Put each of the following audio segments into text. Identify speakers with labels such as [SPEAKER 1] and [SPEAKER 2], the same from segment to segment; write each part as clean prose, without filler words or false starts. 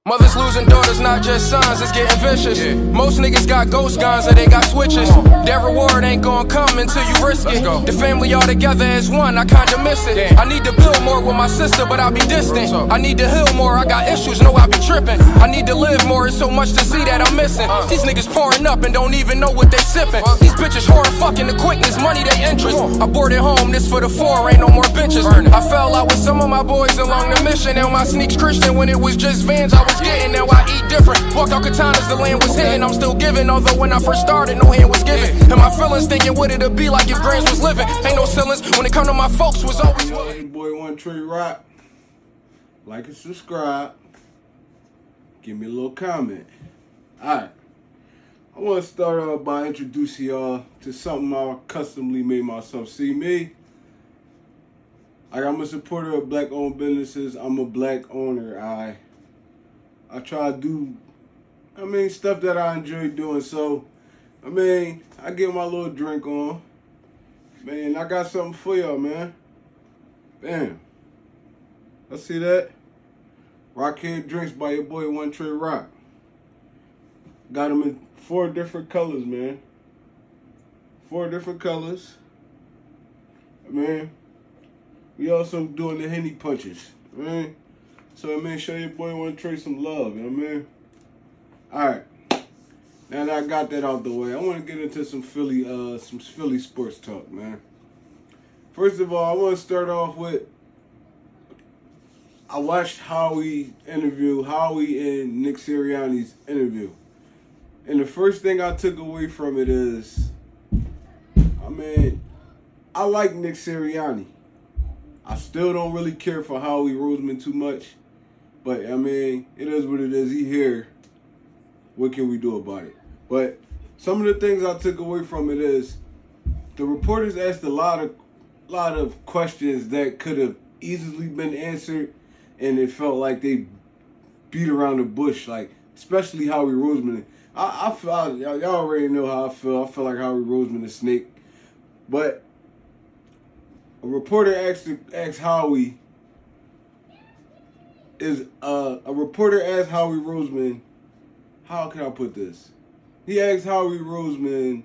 [SPEAKER 1] Mothers losing daughters, not just sons, it's getting vicious. Most niggas got ghost guns or they got switches. That reward ain't gonna come until you risk it. The family all together as one, I kinda miss it. I need to build more with my sister, but I be distant. I need to heal more, I got issues, no I be tripping. I need to live more, it's so much to see that I'm missing. These niggas pouring up and don't even know what they sipping. These bitches whoring fucking the quickness, money they interest. I boarded home, this for the 4, ain't no more benches. I fell out with some of my boys along the mission. Now my sneaks Christian, when it was just Vans I was getting, now I eat different. Walked out katanas, the land was hitting. I'm still giving, although when I first started, no hand was given. And my feelings thinking what it'd be like if Grands was living. Ain't no ceilings when it come to my folks was always.
[SPEAKER 2] Hey, boy, One Tree Rock. Like and subscribe. Give me a little comment. Alright. I want to start off by introducing y'all to something I customly made myself. See me? I'm a supporter of black-owned businesses. I'm a black owner. I try to do, stuff that I enjoy doing. So, I get my little drink on. Man, I got something for y'all, man. Bam. Let's see that? Rockhead drinks by your boy One Tree Rock. Got them in 4 different colors, man. 4 different colors. We also doing the Henny punches, man. So, show your boy One Tree some love, you know what I mean? Alright. Now that I got that out the way, I want to get into some Philly sports talk, man. First of all, I want to start off with, I watched Howie and Nick Sirianni's interview. And the first thing I took away from it is, I like Nick Sirianni. I still don't really care for Howie Roseman too much. But, it is what it is. He here. What can we do about it? But some of the things I took away from it is the reporters asked a lot of questions that could have easily been answered, and it felt like they beat around the bush, like especially Howie Roseman. I feel y'all already know how I feel. I feel like Howie Roseman is a snake. But a reporter asked Howie. A reporter asked Howie Roseman, how can I put this? He asked Howie Roseman,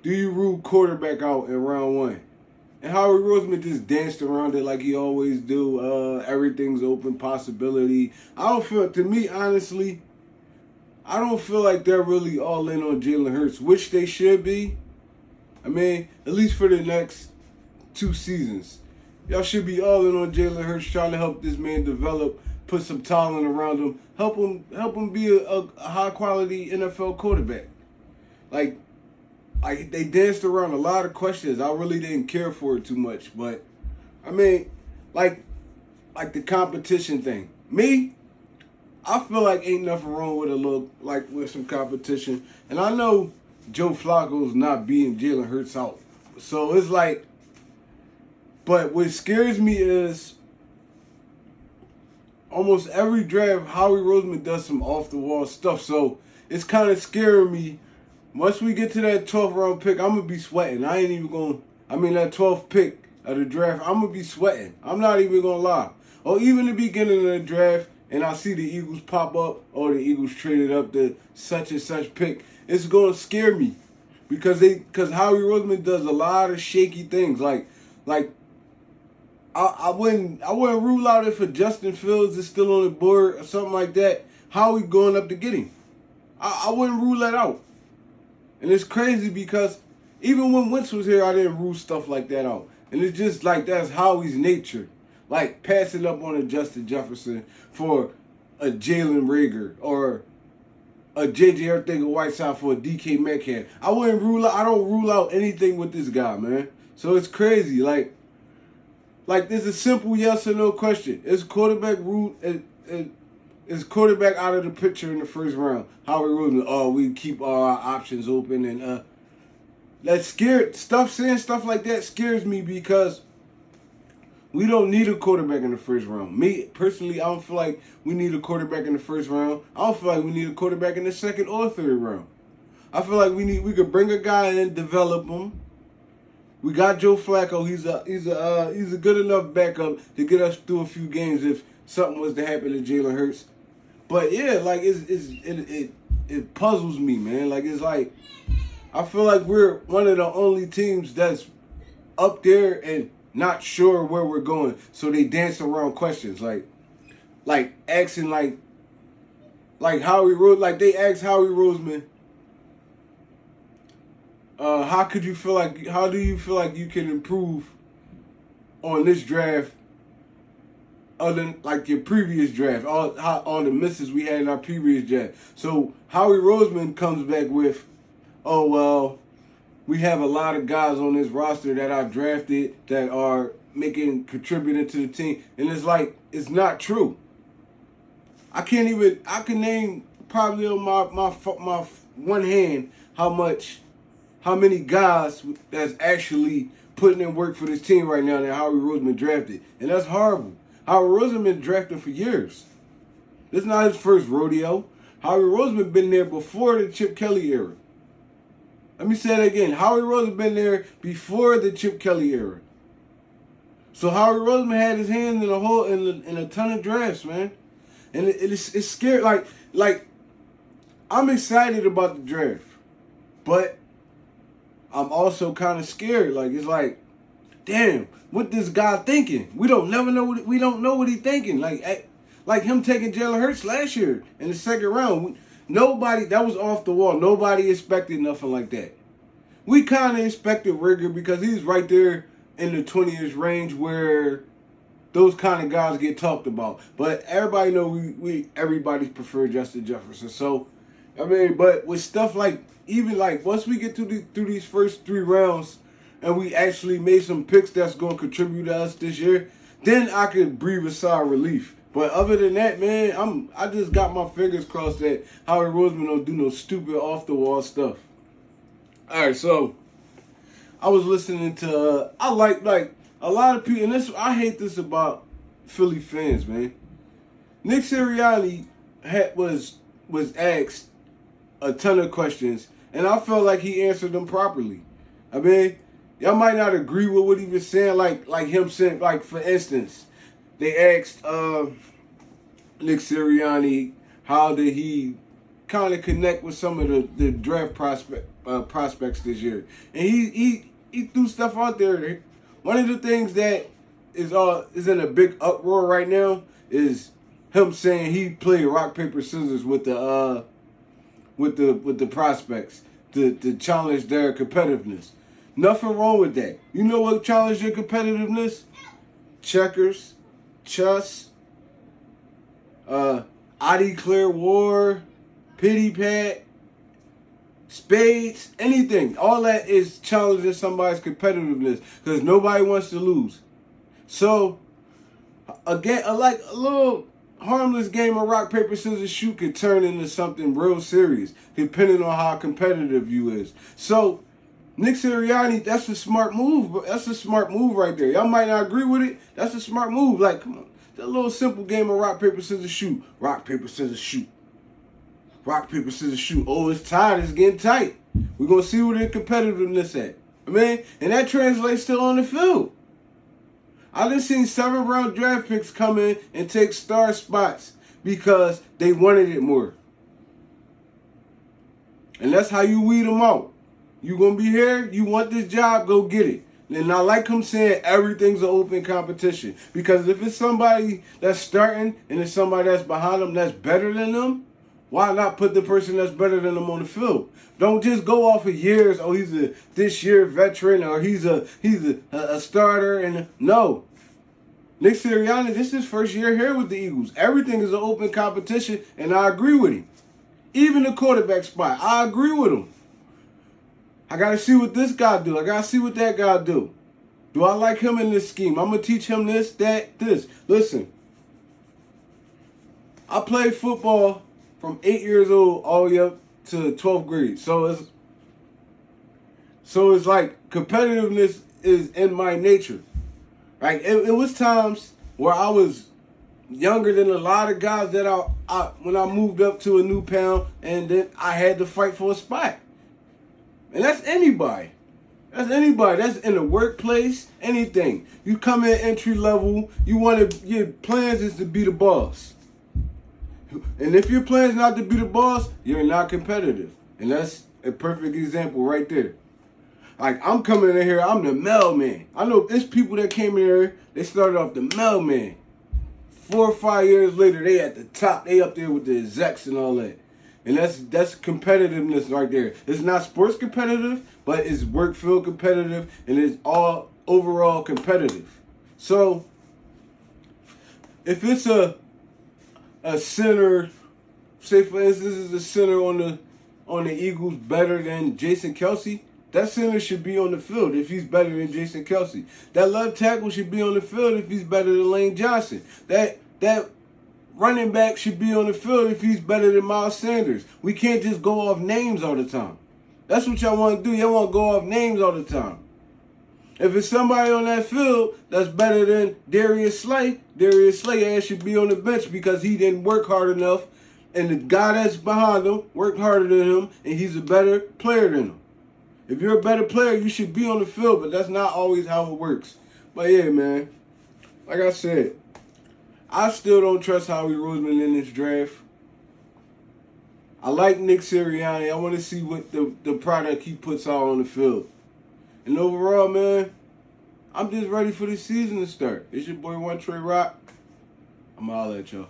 [SPEAKER 2] do you rule quarterback out in round 1? And Howie Roseman just danced around it like he always do. Everything's open possibility. To me, honestly, I don't feel like they're really all in on Jalen Hurts, which they should be. At least for the next 2 seasons. Y'all should be all in on Jalen Hurts, trying to help this man develop, put some talent around him, help him be a high quality NFL quarterback. Like they danced around a lot of questions. I really didn't care for it too much, but like the competition thing. Me, I feel like ain't nothing wrong with some competition, and I know Joe Flacco's not beating Jalen Hurts out, so it's like. But what scares me is almost every draft, Howie Roseman does some off-the-wall stuff. So it's kind of scaring me. Once we get to that 12th round pick, I'm going to be sweating. I ain't even going to, that 12th pick of the draft, I'm going to be sweating. I'm not even going to lie. Or even the beginning of the draft, and I see the Eagles pop up, or the Eagles traded up the such and such pick. It's going to scare me. Because Howie Roseman does a lot of shaky things. Like, I wouldn't rule out if a Justin Fields is still on the board or something like that. How we going up to get him? I wouldn't rule that out. And it's crazy because even when Wentz was here, I didn't rule stuff like that out. And it's just like that's Howie's nature. Like passing up on a Justin Jefferson for a Jalen Reagor or a J.J. Arcega-Whiteside for a DK Metcalf. I don't rule out anything with this guy, man. So it's crazy. Like this is a simple yes or no question. Is quarterback out of the picture in the first round? Howie Roseman, we keep all our options open, and saying stuff like that scares me because we don't need a quarterback in the first round. Me personally, I don't feel like we need a quarterback in the first round. I don't feel like we need a quarterback in the second or third round. I feel like we could bring a guy in, develop him. We got Joe Flacco. He's a good enough backup to get us through a few games if something was to happen to Jalen Hurts. But yeah, like it puzzles me, man. Like it's like I feel like we're one of the only teams that's up there and not sure where we're going. So they dance around questions like asking like Howie Rose, like they asked Howie Roseman, how do you feel like you can improve on this draft other than like your previous draft, all the misses we had in our previous draft. So Howie Roseman comes back with, oh well, we have a lot of guys on this roster that I drafted that are contributing to the team, and it's like it's not true. I can name probably on my one hand how many guys that's actually putting in work for this team right now that Howie Roseman drafted, and that's horrible. Howie Roseman been drafted for years. This is not his first rodeo. Howie Roseman been there before the Chip Kelly era. Let me say that again. Howie Roseman been there before the Chip Kelly era. So Howie Roseman had his hand in a ton of drafts, man. And it's scary. Like I'm excited about the draft, but I'm also kind of scared. Like it's like, damn, what this guy thinking? We don't know what he thinking. Like him taking Jalen Hurts last year in the second round. Nobody, that was off the wall. Nobody expected nothing like that. We kind of expected Rigger because he's right there in the 20ish range where those kind of guys get talked about. But everybody know everybody's preferred Justin Jefferson. So, I mean, but with stuff like, even like once we get through these first 3 rounds and we actually made some picks that's going to contribute to us this year, then I can breathe a sigh of relief. But other than that, man, I just got my fingers crossed that Howie Roseman don't do no stupid off the wall stuff. All right, so I was listening to I like a lot of people, and I hate this about Philly fans, man. Nick Sirianni was asked a ton of questions, and I felt like he answered them properly. I mean, y'all might not agree with what he was saying, like him saying, like for instance, they asked Nick Sirianni how did he kind of connect with some of the draft prospects this year, and he threw stuff out there. One of the things that is in a big uproar right now is him saying he played rock paper scissors with the prospects to challenge their competitiveness. Nothing wrong with that. You know what challenged your competitiveness? Checkers, chess, I declare war, pity pat, spades, anything. All that is challenging somebody's competitiveness because nobody wants to lose. So, again, like a little harmless game of rock, paper, scissors, shoot could turn into something real serious depending on how competitive you is. So, Nick Sirianni, that's a smart move. That's a smart move right there. Y'all might not agree with it. That's a smart move. Like, come on. It's a little simple game of rock, paper, scissors, shoot. Rock, paper, scissors, shoot. Rock, paper, scissors, shoot. Oh, it's tight. It's getting tight. We're going to see where their competitiveness at. I mean, and that translates still on the field. I done seen 7th-round draft picks come in and take star spots because they wanted it more. And that's how you weed them out. You going to be here, you want this job, go get it. And I like him saying everything's an open competition. Because if it's somebody that's starting and it's somebody that's behind them that's better than them, why not put the person that's better than them on the field? Don't just go off of years. Oh, he's a this year veteran, or he's a starter. And no, Nick Sirianni, this is his first year here with the Eagles. Everything is an open competition, and I agree with him. Even the quarterback spot, I agree with him. I gotta see what this guy do. I gotta see what that guy do. Do I like him in this scheme? I'm gonna teach him this, that, this. Listen, I played football from 8 years old all the way up to 12th grade. So it's like competitiveness is in my nature. Like it was times where I was younger than a lot of guys that when I moved up to a new pound, and then I had to fight for a spot. And that's anybody. That's anybody. That's in the workplace, anything. You come in entry level, your plans is to be the boss. And if your plan is not to be the boss, you're not competitive. And that's a perfect example right there. Like, I'm coming in here, I'm the mailman. I know there's people that came in here, they started off the mailman. 4 or 5 years later, they at the top. They up there with the execs and all that. And that's competitiveness right there. It's not sports competitive, but it's work field competitive, and it's all overall competitive. So, if it's a center, say for instance, is a center on the Eagles better than Jason Kelsey, that center should be on the field if he's better than Jason Kelsey. That left tackle should be on the field if he's better than Lane Johnson. That running back should be on the field if he's better than Miles Sanders. We can't just go off names all the time. That's what y'all want to do. Y'all want to go off names all the time. If it's somebody on that field that's better than Darius Slay ass should be on the bench because he didn't work hard enough, and the guy that's behind him worked harder than him, and he's a better player than him. If you're a better player, you should be on the field, but that's not always how it works. But yeah, man, like I said, I still don't trust Howie Roseman in this draft. I like Nick Sirianni. I want to see what the product he puts out on the field. And overall, man, I'm just ready for the season to start. It's your boy One Trey Rock. I'm all at y'all.